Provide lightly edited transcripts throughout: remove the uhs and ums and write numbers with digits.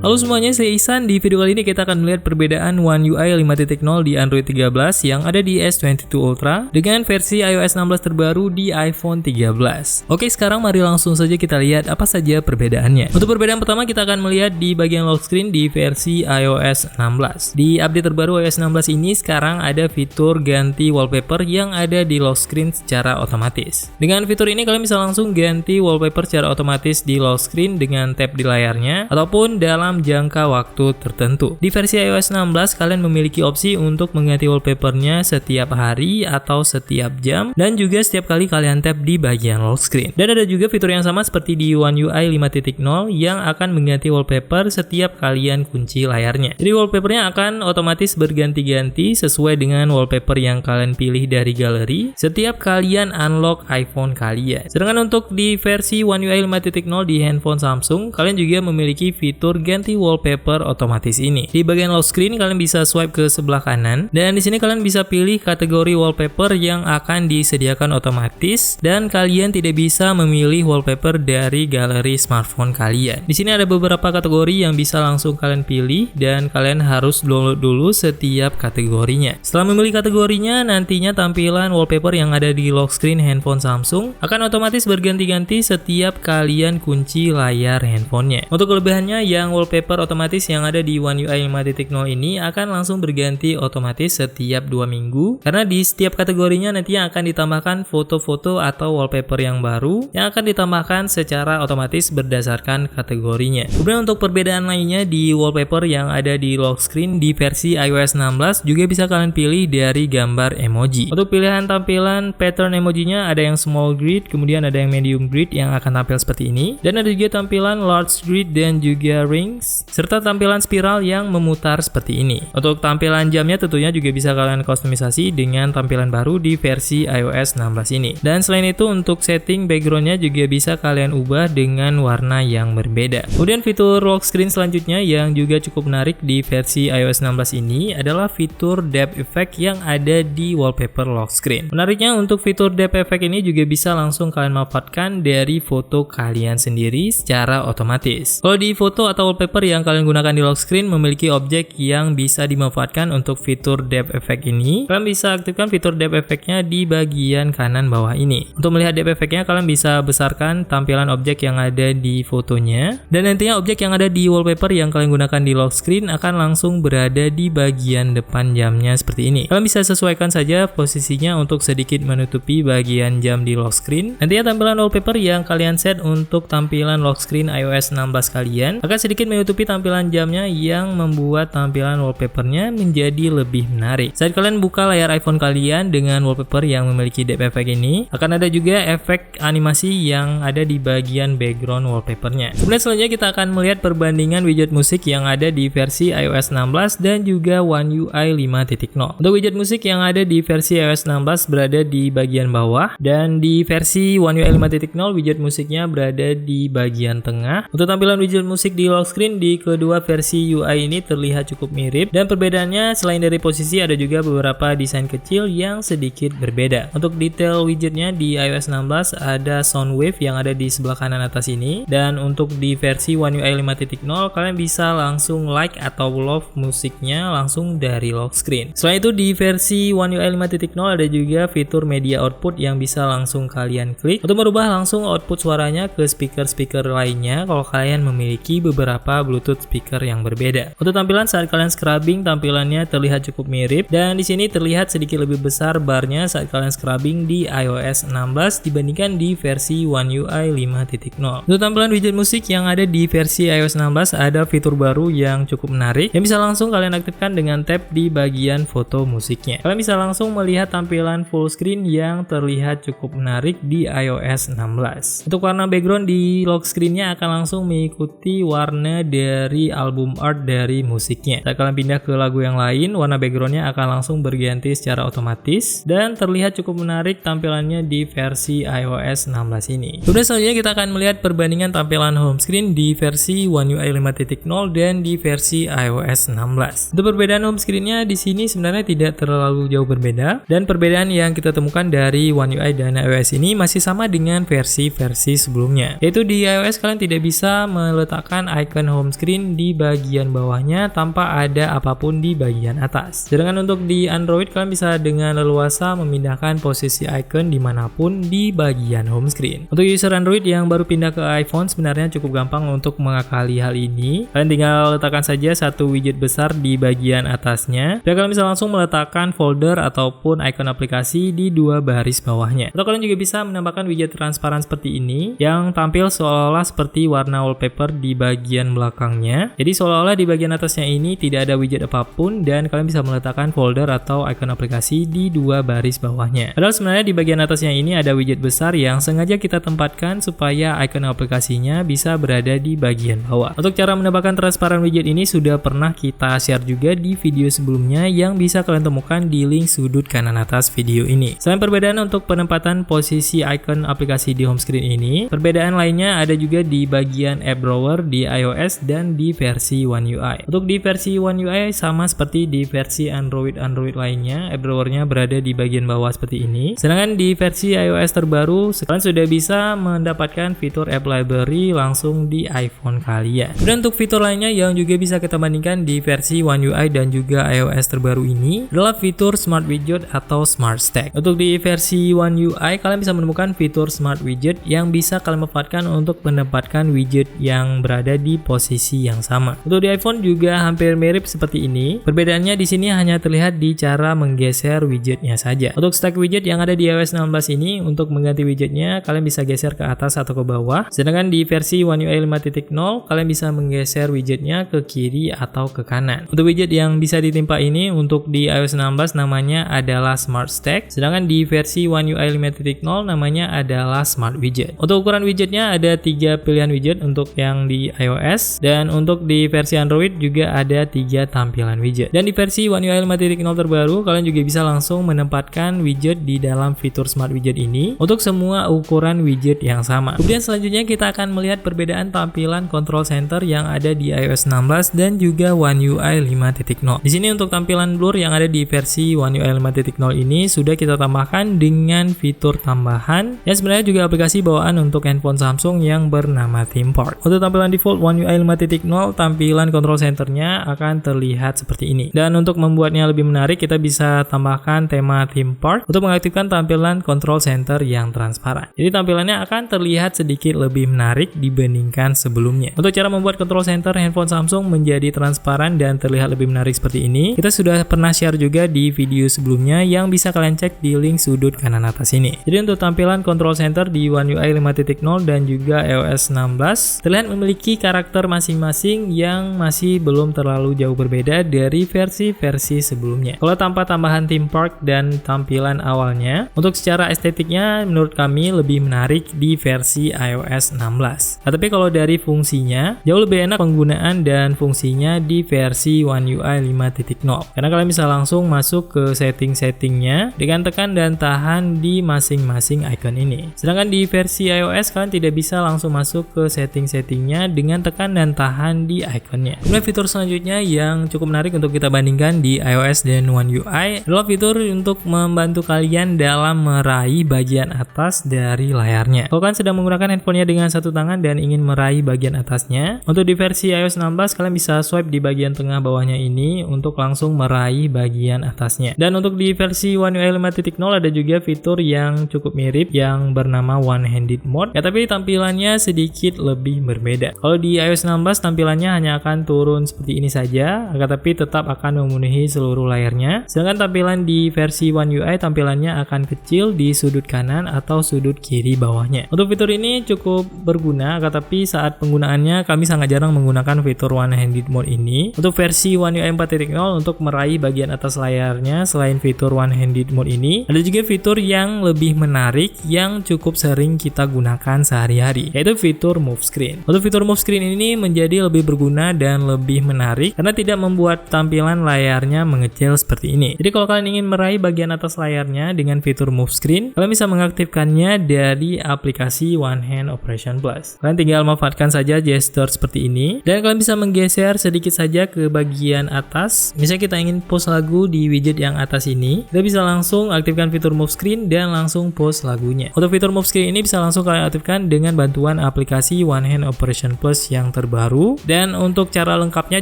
Halo semuanya, saya Ihsan. Di video kali ini kita akan melihat perbedaan One UI 5.0 di Android 13 yang ada di S22 Ultra dengan versi iOS 16 terbaru di iPhone 13. Oke, sekarang mari langsung saja kita lihat apa saja perbedaannya. Untuk perbedaan pertama kita akan melihat di bagian lock screen di versi iOS 16. Di update terbaru iOS 16 ini sekarang ada fitur ganti wallpaper yang ada di lock screen secara otomatis. Dengan fitur ini kalian bisa langsung ganti wallpaper secara otomatis di lock screen dengan tap di layarnya ataupun dalam jangka waktu tertentu. Di versi iOS 16 kalian memiliki opsi untuk mengganti wallpapernya setiap hari atau setiap jam dan juga setiap kali kalian tap di bagian lock screen. Dan ada juga fitur yang sama seperti di One UI 5.0 yang akan mengganti wallpaper setiap kalian kunci layarnya. Jadi wallpapernya akan otomatis berganti-ganti sesuai dengan wallpaper yang kalian pilih dari galeri setiap kalian unlock iPhone kalian. Sedangkan untuk di versi One UI 5.0 di handphone Samsung, kalian juga memiliki fitur ganti wallpaper otomatis ini. Di bagian lock screen kalian bisa swipe ke sebelah kanan dan di sini kalian bisa pilih kategori wallpaper yang akan disediakan otomatis dan kalian tidak bisa memilih wallpaper dari galeri smartphone kalian. Di sini ada beberapa kategori yang bisa langsung kalian pilih dan kalian harus download dulu setiap kategorinya. Setelah memilih kategorinya, nantinya tampilan wallpaper yang ada di lock screen handphone Samsung akan otomatis berganti-ganti setiap kalian kunci layar handphonenya. Untuk kelebihannya, yang wallpaper otomatis yang ada di One UI 5.0 ini akan langsung berganti otomatis setiap 2 minggu karena di setiap kategorinya nantinya akan ditambahkan foto-foto atau wallpaper yang baru yang akan ditambahkan secara otomatis berdasarkan kategorinya. Kemudian untuk perbedaan lainnya di wallpaper yang ada di lock screen di versi iOS 16 juga bisa kalian pilih dari gambar emoji. Untuk pilihan tampilan pattern emojinya ada yang small grid, kemudian ada yang medium grid yang akan tampil seperti ini, dan ada juga tampilan large grid dan juga rings, serta tampilan spiral yang memutar seperti ini. Untuk tampilan jamnya tentunya juga bisa kalian kustomisasi dengan tampilan baru di versi iOS 16 ini. Dan selain itu untuk setting backgroundnya juga bisa kalian ubah dengan warna yang berbeda. Kemudian fitur lock screen selanjutnya yang juga cukup menarik di versi iOS 16 ini adalah fitur depth effect yang ada di wallpaper lock screen. Menariknya untuk fitur depth effect ini juga bisa langsung kalian manfaatkan dari foto kalian sendiri secara otomatis. Kalau di foto atau wallpaper yang kalian gunakan di lock screen memiliki objek yang bisa dimanfaatkan untuk fitur depth effect ini, kalian bisa aktifkan fitur depth effect-nya di bagian kanan bawah ini. Untuk melihat depth effect-nya kalian bisa besarkan tampilan objek yang ada di fotonya dan nantinya objek yang ada di wallpaper yang kalian gunakan di lock screen akan langsung berada di bagian depan jamnya seperti ini. Kalian bisa sesuaikan saja posisinya untuk sedikit menutupi bagian jam di lock screen. Nantinya tampilan wallpaper yang kalian set untuk tampilan lock screen iOS 16 kalian akan sedikit menutupi tampilan jamnya yang membuat tampilan wallpapernya menjadi lebih menarik. Saat kalian buka layar iPhone kalian dengan wallpaper yang memiliki depth effect ini, akan ada juga efek animasi yang ada di bagian background wallpapernya. Kemudian selanjutnya kita akan melihat perbandingan widget musik yang ada di versi iOS 16 dan juga One UI 5.0. Untuk widget musik yang ada di versi iOS 16 berada di bagian bawah dan di versi One UI 5.0 widget musiknya berada di bagian tengah. Untuk tampilan widget musik di lock screen di kedua versi UI ini terlihat cukup mirip dan perbedaannya selain dari posisi ada juga beberapa desain kecil yang sedikit berbeda. Untuk detail widgetnya di iOS 16 ada sound wave yang ada di sebelah kanan atas ini, dan untuk di versi One UI 5.0 kalian bisa langsung like atau love musiknya langsung dari lock screen. Selain itu di versi One UI 5.0 ada juga fitur media output yang bisa langsung kalian klik untuk merubah langsung output suaranya ke speaker-speaker lainnya kalau kalian memiliki beberapa Bluetooth speaker yang berbeda. Untuk tampilan saat kalian scrubbing tampilannya terlihat cukup mirip dan di sini terlihat sedikit lebih besar barnya saat kalian scrubbing di iOS 16 dibandingkan di versi One UI 5.0. Untuk tampilan widget musik yang ada di versi iOS 16 ada fitur baru yang cukup menarik yang bisa langsung kalian aktifkan dengan tap di bagian foto musiknya. Kalian bisa langsung melihat tampilan full screen yang terlihat cukup menarik di iOS 16. Untuk warna background di lock screen-nya akan langsung mengikuti warna dari album art dari musiknya. Saat kalian pindah ke lagu yang lain, warna backgroundnya akan langsung berganti secara otomatis dan terlihat cukup menarik tampilannya di versi iOS 16 ini. Kemudian selanjutnya kita akan melihat perbandingan tampilan home screen di versi One UI 5.0 dan di versi iOS 16. Untuk perbedaan home screen-nya di sini sebenarnya tidak terlalu jauh berbeda dan perbedaan yang kita temukan dari One UI dan iOS ini masih sama dengan versi-versi sebelumnya. Yaitu di iOS kalian tidak bisa meletakkan icon home screen di bagian bawahnya tanpa ada apapun di bagian atas. Sedangkan untuk di Android kalian bisa dengan leluasa memindahkan posisi icon dimanapun di bagian home screen. Untuk user Android yang baru pindah ke iPhone sebenarnya cukup gampang untuk mengakali hal ini. Kalian tinggal letakkan saja satu widget besar di bagian atasnya dan kalian bisa langsung meletakkan folder ataupun icon aplikasi di dua baris bawahnya. Atau kalian juga bisa menambahkan widget transparan seperti ini yang tampil seolah-olah seperti warna wallpaper di bagian belakangnya. Jadi seolah-olah di bagian atasnya ini tidak ada widget apapun dan kalian bisa meletakkan folder atau icon aplikasi di dua baris bawahnya. Padahal sebenarnya di bagian atasnya ini ada widget besar yang sengaja kita tempatkan supaya icon aplikasinya bisa berada di bagian bawah. Untuk cara menambahkan transparan widget ini sudah pernah kita share juga di video sebelumnya yang bisa kalian temukan di link sudut kanan atas video ini. Selain perbedaan untuk penempatan posisi icon aplikasi di home screen ini, perbedaan lainnya ada juga di bagian app drawer di iOS dan di versi One UI. Untuk di versi One UI sama seperti di versi Android lainnya, app drawernya berada di bagian bawah seperti ini. Sedangkan di versi iOS terbaru, kalian sudah bisa mendapatkan fitur app library langsung di iPhone kalian. Dan untuk fitur lainnya yang juga bisa kita bandingkan di versi One UI dan juga iOS terbaru ini adalah fitur Smart Widget atau Smart Stack. Untuk di versi One UI, kalian bisa menemukan fitur Smart Widget yang bisa kalian manfaatkan untuk mendapatkan widget yang berada di posisi yang sama. Untuk di iPhone juga hampir mirip seperti ini. Perbedaannya di sini hanya terlihat di cara menggeser widgetnya saja. Untuk stack widget yang ada di iOS 16 ini, untuk mengganti widgetnya kalian bisa geser ke atas atau ke bawah. Sedangkan di versi One UI 5.0 kalian bisa menggeser widgetnya ke kiri atau ke kanan. Untuk widget yang bisa ditimpa ini untuk di iOS 16 namanya adalah Smart Stack. Sedangkan di versi One UI 5.0 namanya adalah Smart Widget. Untuk ukuran widgetnya ada 3 pilihan widget untuk yang di iOS dan untuk di versi Android juga ada 3 tampilan widget. Dan di versi One UI 5.0 terbaru kalian juga bisa langsung menempatkan widget di dalam fitur Smart Widget ini untuk semua ukuran widget yang sama. Kemudian selanjutnya kita akan melihat perbedaan tampilan control center yang ada di iOS 16 dan juga One UI 5.0. Di sini untuk tampilan blur yang ada di versi One UI 5.0 ini sudah kita tambahkan dengan fitur tambahan yang sebenarnya juga aplikasi bawaan untuk handphone Samsung yang bernama Theme Park. Untuk tampilan default One UI 5.0, tampilan control centernya akan terlihat seperti ini. Dan untuk membuatnya lebih menarik, kita bisa tambahkan tema Theme Park untuk mengaktifkan tampilan control center yang transparan. Jadi tampilannya akan terlihat sedikit lebih menarik dibandingkan sebelumnya. Untuk cara membuat control center handphone Samsung menjadi transparan dan terlihat lebih menarik seperti ini, kita sudah pernah share juga di video sebelumnya yang bisa kalian cek di link sudut kanan atas ini. Jadi untuk tampilan control center di One UI 5.0 dan juga iOS 16 terlihat memiliki karakter masing-masing yang masih belum terlalu jauh berbeda dari versi-versi sebelumnya. Kalau tanpa tambahan Theme Park dan tampilan awalnya, untuk secara estetiknya menurut kami lebih menarik di versi iOS 16. Tapi kalau dari fungsinya, jauh lebih enak penggunaan dan fungsinya di versi One UI 5.0 karena kalian bisa langsung masuk ke setting-settingnya dengan tekan dan tahan di masing-masing icon ini. Sedangkan di versi iOS kalian tidak bisa langsung masuk ke setting-settingnya dengan tekan dan tahan di iconnya. Kemudian fitur selanjutnya yang cukup menarik untuk kita bandingkan di iOS dan One UI adalah fitur untuk membantu kalian dalam meraih bagian atas dari layarnya. Kalau kalian sedang menggunakan handphonenya dengan satu tangan dan ingin meraih bagian atasnya, untuk di versi iOS 16 kalian bisa swipe di bagian tengah bawahnya ini untuk langsung meraih bagian atasnya. Dan untuk di versi One UI 5.0 ada juga fitur yang cukup mirip yang bernama One Handed Mode, ya tapi tampilannya sedikit lebih berbeda. Kalau di iOS 16 tampilannya hanya akan turun seperti ini saja, tapi tetap akan memenuhi seluruh layarnya. Sedangkan tampilan di versi One UI tampilannya akan kecil di sudut kanan atau sudut kiri bawahnya. Untuk fitur ini cukup berguna, tapi saat penggunaannya kami sangat jarang menggunakan fitur One Handed Mode ini. Untuk versi One UI 4.0 untuk meraih bagian atas layarnya, selain fitur One Handed Mode ini, ada juga fitur yang lebih menarik yang cukup sering kita gunakan sehari-hari, yaitu fitur Move Screen. Untuk fitur Move Screen ini menjadi lebih berguna dan lebih menarik karena tidak membuat tampilan layarnya mengecil seperti ini. Jadi kalau kalian ingin meraih bagian atas layarnya dengan fitur Move Screen, kalian bisa mengaktifkannya dari aplikasi One Hand Operation Plus. Kalian tinggal memanfaatkan saja gesture seperti ini dan kalian bisa menggeser sedikit saja ke bagian atas. Misalnya kita ingin pause lagu di widget yang atas ini, kita bisa langsung aktifkan fitur Move Screen dan langsung pause lagunya. Untuk fitur Move Screen ini bisa langsung kalian aktifkan dengan bantuan aplikasi One Hand Operation Plus yang terbaru. Dan untuk cara lengkapnya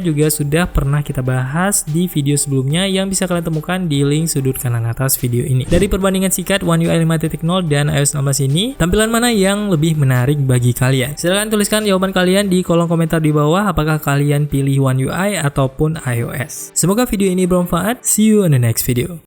juga sudah pernah kita bahas di video sebelumnya yang bisa kalian temukan di link sudut kanan atas video ini. Dari perbandingan singkat One UI 5.0 dan iOS 16 ini, tampilan mana yang lebih menarik bagi kalian? Silahkan tuliskan jawaban kalian di kolom komentar di bawah, apakah kalian pilih One UI ataupun iOS. Semoga video ini bermanfaat. See you in the next video.